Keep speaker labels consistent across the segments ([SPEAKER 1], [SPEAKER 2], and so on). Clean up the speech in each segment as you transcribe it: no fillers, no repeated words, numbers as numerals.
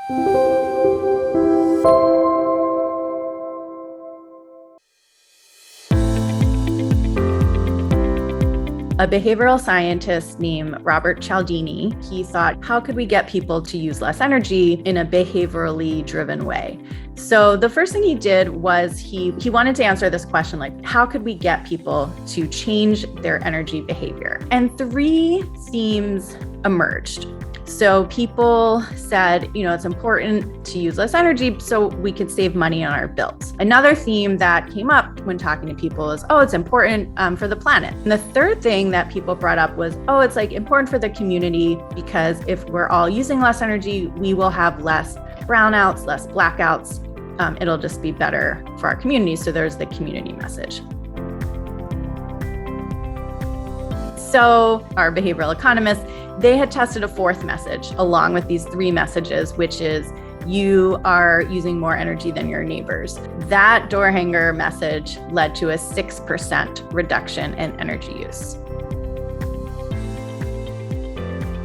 [SPEAKER 1] A behavioral scientist named Robert Cialdini, he thought, how could we get people to use less energy in a behaviorally driven way? So the first thing he did was he wanted to answer this question, like, how could we get people to change their energy behavior? And 3 themes emerged. So people said, it's important to use less energy so we could save money on our bills. Another theme that came up when talking to people is, it's important for the planet. And the third thing that people brought up was, it's like important for the community, because if we're all using less energy, we will have less brownouts, less blackouts. It'll just be better for our community. So there's the community message. So our behavioral economists, they had tested a 4th message along with these 3 messages, which is you are using more energy than your neighbors. That door hanger message led to a 6% reduction in energy use.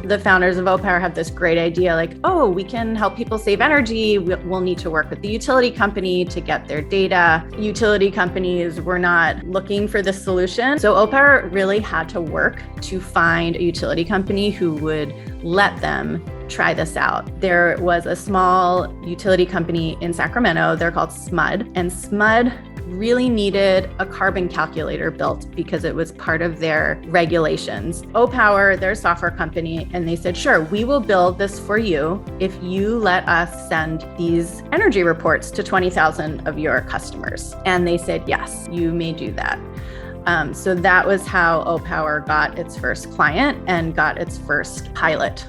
[SPEAKER 1] The founders of Opower have this great idea, like, we can help people save energy. We'll need to work with the utility company to get their data. Utility companies were not looking for this solution. So Opower really had to work to find a utility company who would let them try this out. There was a small utility company in Sacramento. They're called SMUD, and SMUD really needed a carbon calculator built because it was part of their regulations. Opower, their software company, and they said, sure, we will build this for you if you let us send these energy reports to 20,000 of your customers. And they said, yes, you may do that. So that was how Opower got its first client and got its first pilot.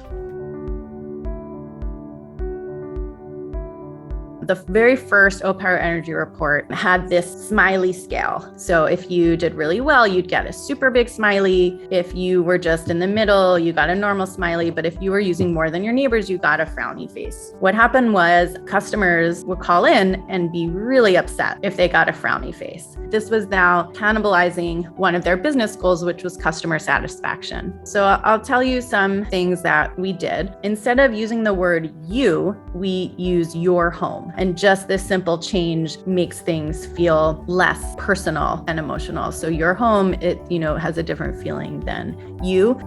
[SPEAKER 1] The very first Opower Energy Report had this smiley scale. So if you did really well, you'd get a super big smiley. If you were just in the middle, you got a normal smiley. But if you were using more than your neighbors, you got a frowny face. What happened was customers would call in and be really upset if they got a frowny face. This was now cannibalizing one of their business goals, which was customer satisfaction. So I'll tell you some things that we did. Instead of using the word you, we use your home. And just this simple change makes things feel less personal and emotional. So your home, it has a different feeling than you.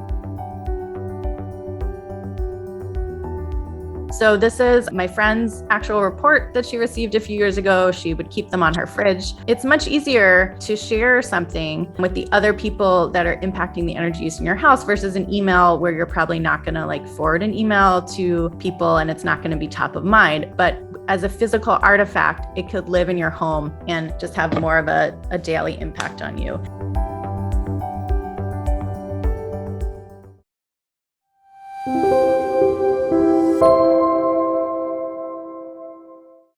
[SPEAKER 1] So this is my friend's actual report that she received a few years ago. She would keep them on her fridge. It's much easier to share something with the other people that are impacting the energy use in your house versus an email where you're probably not going to forward an email to people and it's not going to be top of mind. But as a physical artifact, it could live in your home and just have more of a daily impact on you.